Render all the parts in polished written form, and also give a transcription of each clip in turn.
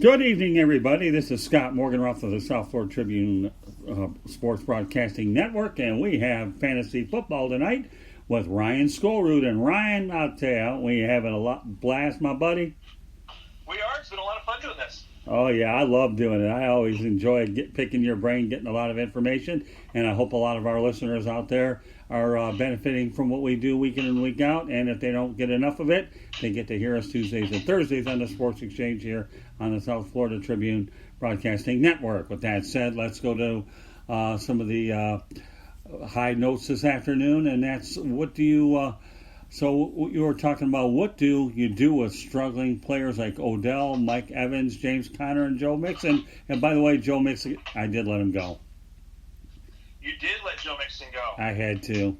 Good evening, everybody. This is Scott Morganroth of the South Florida Tribune Sports Broadcasting Network, and we have fantasy football tonight with Ryan Skolrud. And Ryan, I'll tell you, we having a blast, my buddy. We are. It's been a lot of fun doing this. Oh, yeah, I love doing it. I always enjoy picking your brain, getting a lot of information, and I hope a lot of our listeners out there are benefiting from what we do week in and week out. And if they don't get enough of it, they get to hear us Tuesdays and Thursdays on the Sports Exchange here on the South Florida Tribune Broadcasting Network. With that said, let's go to some of the high notes this afternoon, and that's what do you... So you were talking about what do you do with struggling players like Odell, Mike Evans, James Conner, and Joe Mixon. And by the way, Joe Mixon, I did let him go. You did let Joe Mixon go. I had to.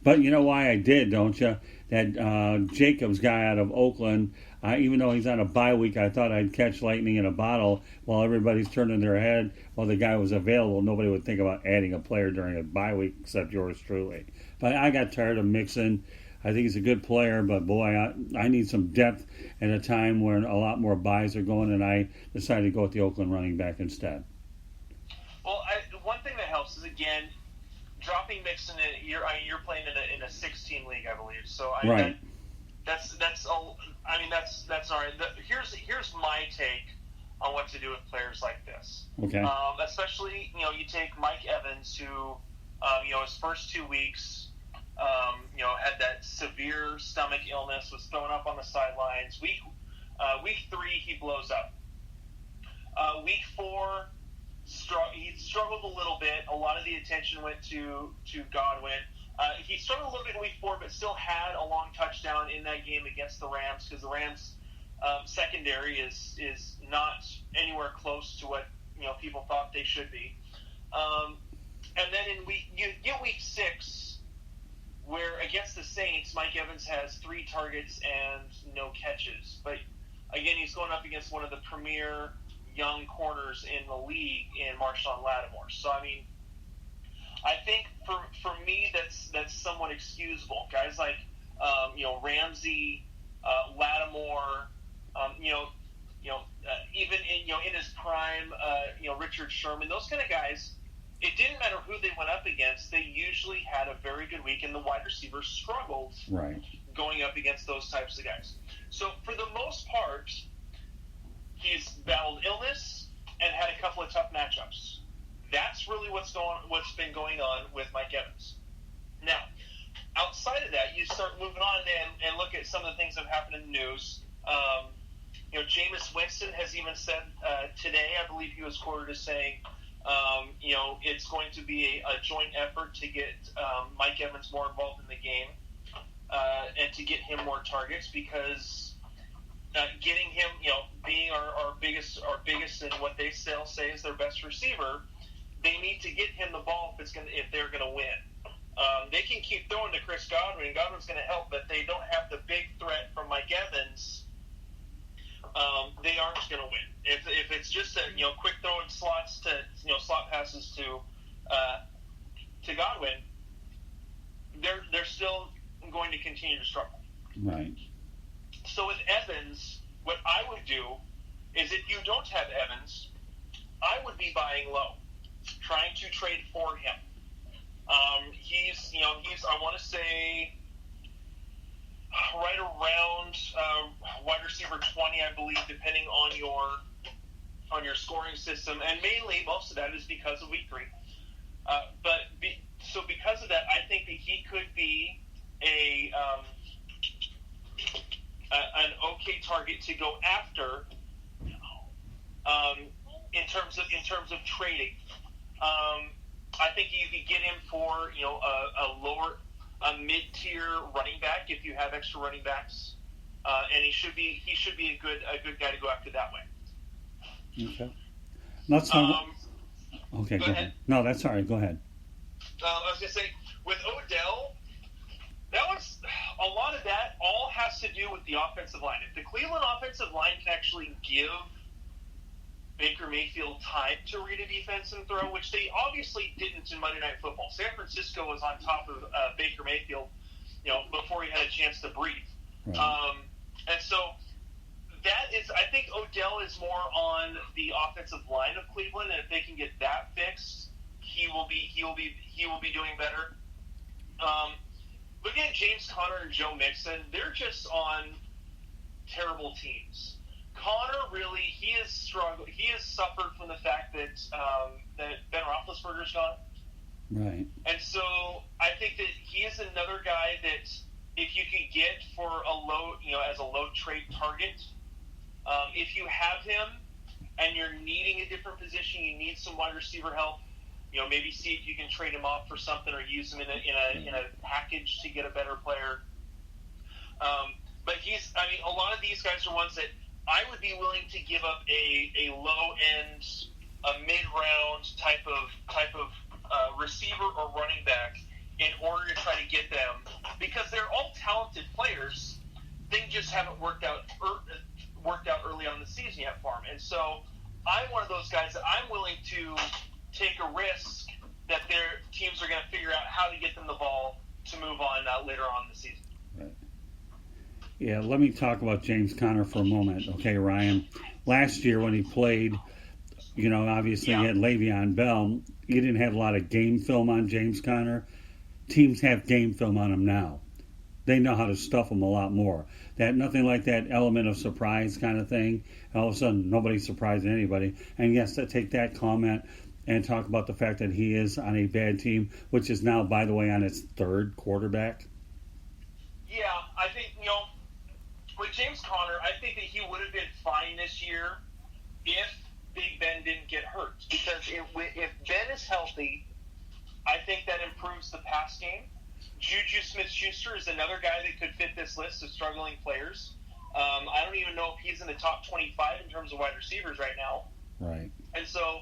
But you know why I did, don't you? That Jacobs guy out of Oakland, even though he's on a bye week, I thought I'd catch lightning in a bottle while everybody's turning their head while the guy was available. Nobody would think about adding a player during a bye week except yours truly. But I got tired of Mixon. I think he's a good player, but boy, I need some depth at a time when a lot more buys are going, and I decided to go with the Oakland running back instead. Well, one thing that helps is, again, dropping Mixon. You're playing in a 16 league, I believe. So right. That's all. I mean, that's all right. Here's my take on what to do with players like this. Okay. Especially, you take Mike Evans, who, his first 2 weeks. Had that severe stomach illness, was thrown up on the sidelines. Week 3, he blows up. Week 4, he struggled a little bit. A lot of the attention went to Godwin. He struggled a little bit in week 4, but still had a long touchdown in that game against the Rams, because the Rams secondary is not anywhere close to what people thought they should be. And then you get week 6. Where against the Saints, Mike Evans has 3 targets and no catches. But again, he's going up against one of the premier young corners in the league in Marshawn Lattimore. So I mean, I think for me that's somewhat excusable. Guys like Ramsey, Lattimore, even in his prime, Richard Sherman, those kind of guys. It didn't matter who they went up against. They usually had a very good week, and the wide receivers struggled going up against those types of guys. So for the most part, he's battled illness and had a couple of tough matchups. That's really what's been going on with Mike Evans. Now, outside of that, you start moving on and look at some of the things that have happened in the news. Jameis Winston has even said today, I believe he was quoted as saying, it's going to be a joint effort to get Mike Evans more involved in the game and to get him more targets, because getting him, being our biggest and what they still say is their best receiver, they need to get him the ball if they're going to win. They can keep throwing to Chris Godwin, and Godwin's going to help, but they don't have the big threat from Mike Evans. They aren't going to win. If it's just a quick throwing slots to slot passes to Godwin, they're still going to continue to struggle. Right. So with Evans, what I would do is, if you don't have Evans, I would be buying low, trying to trade for him. He's I want to say right around wide receiver 20, I believe, depending on your scoring system, and mainly most of that is because of week 3. So because of that, I think that he could be an okay target to go after in terms of trading. I think you could get him for a mid-tier running back if you have extra running backs, and he should be a good guy to go after that way. Okay. Let's talk. Okay, go ahead. No, that's all right. Go ahead. I was going to say, with Odell, that was a lot of that. All has to do with the offensive line. If the Cleveland offensive line can actually give Baker Mayfield time to read a defense and throw, which they obviously didn't in Monday Night Football. San Francisco was on top of Baker Mayfield, before he had a chance to breathe. Right. And so I think Odell is more on the offensive line of Cleveland, and if they can get that fixed, he will be doing better. Looking at James Conner and Joe Mixon, they're just on terrible teams. Conner really, he has struggled. He has suffered from the fact that Ben Roethlisberger's gone. Right. And so I think that he is another guy that if you could get for a low, as a low trade target, if you have him and you're needing a different position, you need some wide receiver help. Maybe see if you can trade him off for something or use him in a package to get a better player. But a lot of these guys are ones that I would be willing to give up a low end, a mid round type of receiver or running back in order to try to get them, because they're all talented players. Things just haven't worked out early on in the season yet for them. And so I'm one of those guys that I'm willing to take a risk that their teams are going to figure out how to get them the ball to move on later on in the season. Right. Yeah, let me talk about James Conner for a moment, okay, Ryan? Last year when he played, obviously he had Le'Veon Bell. You didn't have a lot of game film on James Conner. Teams have game film on him now. They know how to stuff him a lot more. Nothing like that element of surprise kind of thing. All of a sudden, nobody's surprising anybody. And yes, to take that comment and talk about the fact that he is on a bad team, which is now, by the way, on its third quarterback. Yeah, I think, with James Conner, I think that he would have been fine this year if Big Ben didn't get hurt. Because if Ben is healthy, I think that improves the pass game. Juju Smith-Schuster is another guy that could fit this list of struggling players. I don't even know if he's in the top 25 in terms of wide receivers right now. Right. And so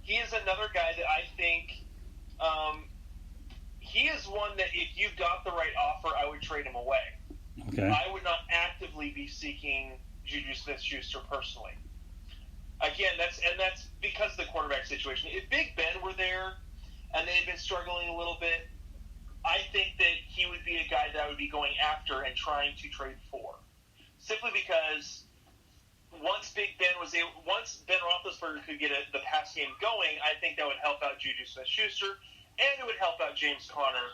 he is another guy that I think he is one that if you got the right offer, I would trade him away. Okay. I would not actively be seeking Juju Smith-Schuster personally. Again, that's because of the quarterback situation. If Big Ben were there and they had been struggling a little bit, I think that he would be a guy that I would be going after and trying to trade for. Simply because once Ben Roethlisberger could get the pass game going, I think that would help out Juju Smith-Schuster and it would help out James Conner.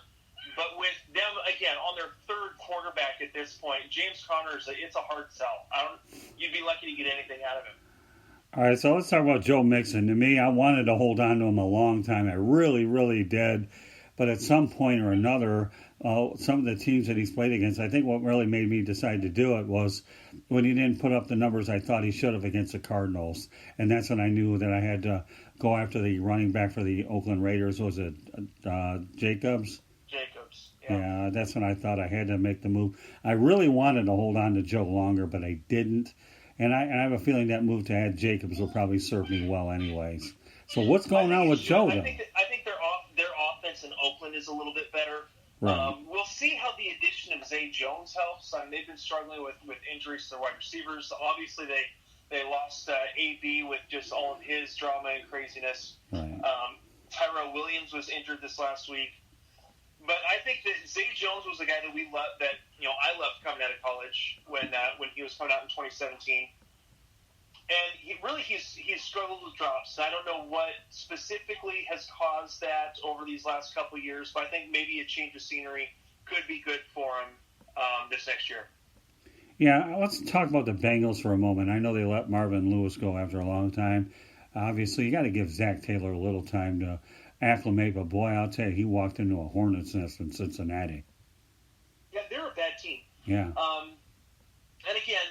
But with them, again, on their third quarterback at this point, James Conner, it's a hard sell. You'd be lucky to get anything out of him. All right, so let's talk about Joe Mixon. To me, I wanted to hold on to him a long time. I really, really did. But at some point or another, some of the teams that he's played against, I think what really made me decide to do it was when he didn't put up the numbers I thought he should have against the Cardinals. And that's when I knew that I had to go after the running back for the Oakland Raiders. Was it Jacobs? Jacobs, yeah. That's when I thought I had to make the move. I really wanted to hold on to Joe longer, but I didn't. And I have a feeling that move to add Jacobs will probably serve me well anyways. So what's going on with Joe, though? I think their offense in Oakland is a little bit better. Right. We'll see how the addition of Zay Jones helps. They've been struggling with injuries to their wide receivers. Obviously, they lost AB with just all of his drama and craziness. Right. Tyrell Williams was injured this last week. But I think that Zay Jones was a guy that I loved coming out of college when he was coming out in 2017. And he's struggled with drops. I don't know what specifically has caused that over these last couple of years, but I think maybe a change of scenery could be good for him this next year. Yeah, let's talk about the Bengals for a moment. I know they let Marvin Lewis go after a long time. Obviously, you got to give Zach Taylor a little time to acclimate, but boy, I'll tell you, he walked into a hornet's nest in Cincinnati. Yeah, they're a bad team. Yeah. And again,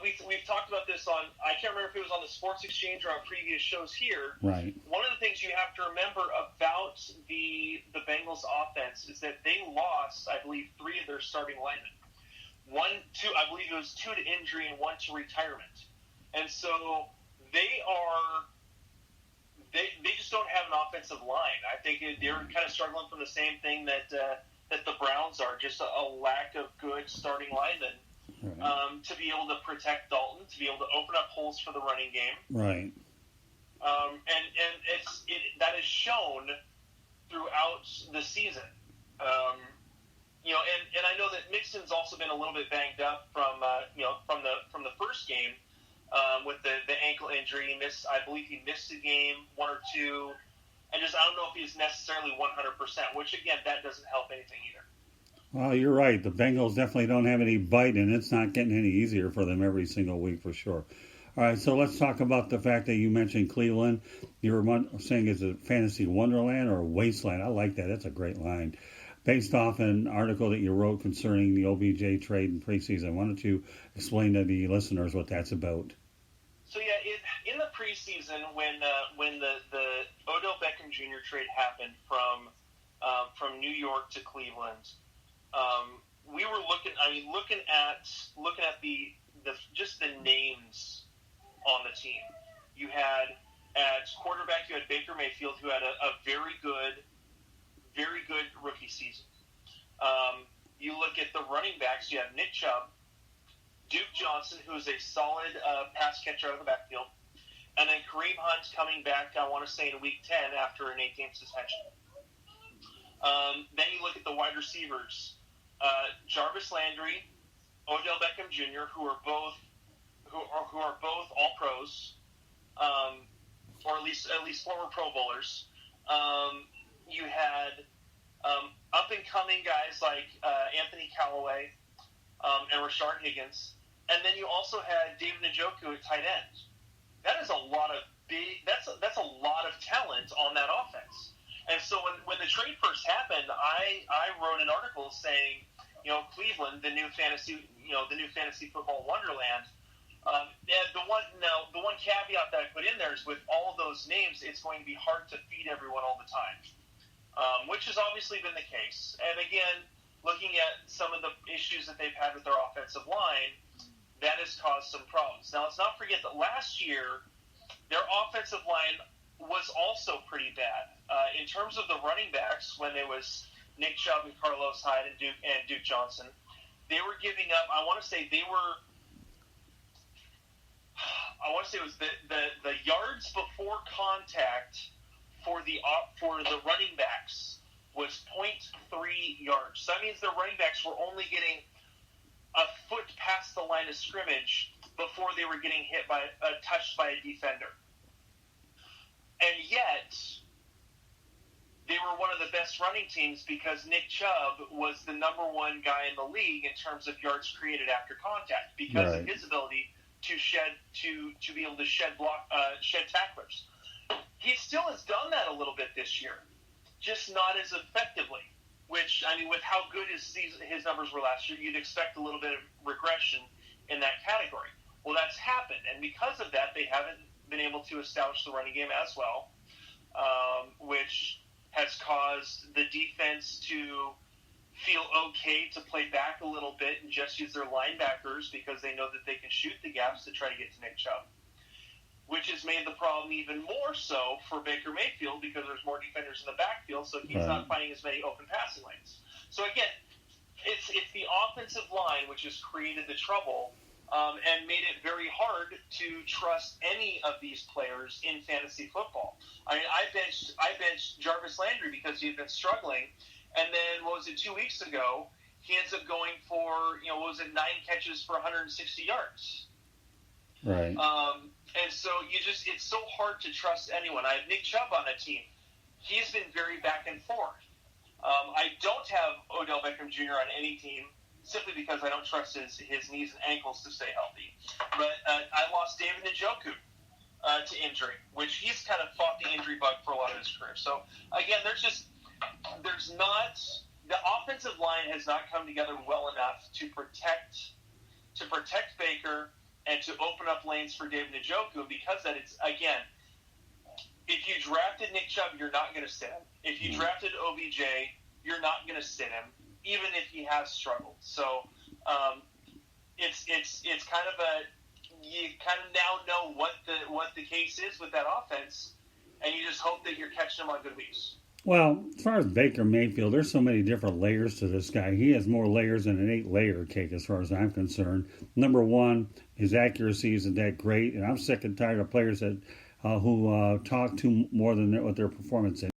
we've talked about this on, I can't remember if it was on the Sports Exchange or on previous shows here. Right. One of the things you have to remember about the Bengals offense is that they lost, I believe, 3 of their starting linemen. I believe it was 2 to injury and 1 to retirement. And so they just don't have an offensive line. I think they're kind of struggling from the same thing that the Browns are, just a lack of good starting linemen. Right. To be able to protect Dalton, to be able to open up holes for the running game. Right. And that is shown throughout the season. And I know that Mixon's also been a little bit banged up from the first game. with the ankle injury. I believe he missed a game, one or two, and just I don't know if he's necessarily 100%. Which again, that doesn't help anything either. Well, you're right. The Bengals definitely don't have any bite, and it's not getting any easier for them every single week for sure. All right, so let's talk about the fact that you mentioned Cleveland. You were saying it's a fantasy wonderland or a wasteland. I like that. That's a great line. Based off an article that you wrote concerning the OBJ trade in preseason, why don't you explain to the listeners what that's about? So yeah, in the preseason, when the Odell Beckham Jr. trade happened from New York to Cleveland, we were looking at the just the names on the team. You had at quarterback, you had Baker Mayfield, who had a very good rookie season. You look at the running backs, you have Nick Chubb, Duke Johnson, who is a solid pass catcher out of the backfield, and then Kareem Hunt coming back, I want to say, in Week 10 after an 8-game suspension. Then you look at the wide receivers, Jarvis Landry, Odell Beckham Jr., who are both all pros, or at least former Pro Bowlers. You had up and coming guys like Anthony Callaway and Rashard Higgins, and then you also had David Njoku at tight end. That is a lot of that's a lot of talent on that offense. And so when the trade first happened, I wrote an article saying, Cleveland, the new fantasy football wonderland. And the one caveat that I put in there is with all of those names, it's going to be hard to feed everyone all the time, which has obviously been the case. And again, looking at some of the issues that they've had with their offensive line, that has caused some problems. Now, let's not forget that last year, their offensive line was also pretty bad. In terms of the running backs, when there was Nick Chubb and Carlos Hyde and Duke Johnson, they were giving up, I want to say it was the yards before contact for the running backs was 0.3 yards. So that means the running backs were only getting a foot past the line of scrimmage before they were getting touched by a defender. And yet, they were one of the best running teams because Nick Chubb was the number one guy in the league in terms of yards created after contact because of his ability to be able to shed tacklers. He still has done that a little bit this year, just not as effectively. Which, I mean, with how good his numbers were last year, you'd expect a little bit of regression in that category. Well, that's happened, and because of that, they haven't been able to establish the running game as well, which has caused the defense to feel okay to play back a little bit and just use their linebackers because they know that they can shoot the gaps to try to get to Nick Chubb, which has made the problem even more so for Baker Mayfield because there's more defenders in the backfield, so he's not finding as many open passing lanes. So again, it's the offensive line which has created the trouble and made it very hard to trust any of these players in fantasy football. I mean, I benched Jarvis Landry because he had been struggling, and then 2 weeks ago he ends up going for 9 catches for 160 yards. Right. And so it's so hard to trust anyone. I have Nick Chubb on the team. He's been very back and forth. I don't have Odell Beckham Jr. on any team simply because I don't trust his knees and ankles to stay healthy. But I lost David Njoku to injury, which he's kind of fought the injury bug for a lot of his career. So again, the offensive line has not come together well enough to protect Baker and to open up lanes for David Njoku, because that it's, again, if you drafted Nick Chubb, you're not going to sit him. If you drafted OBJ, you're not going to sit him, even if he has struggled. So it's kind of you kind of now know what the case is with that offense, and you just hope that you're catching them on good weeks. Well, as far as Baker Mayfield, there's so many different layers to this guy. He has more layers than an 8-layer cake as far as I'm concerned. Number one, his accuracy isn't that great, and I'm sick and tired of players that who talk too more than what their performance is.